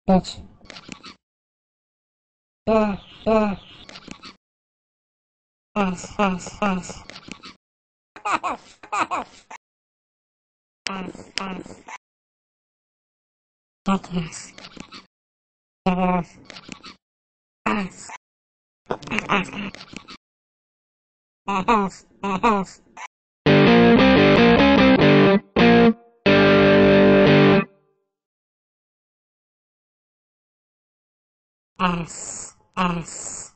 Bitch. Yeah, yeah. Ass, ass, ass. Ass, ass. Jackass. Jackass. Ass. Ass, ass, ass. Ass, ass.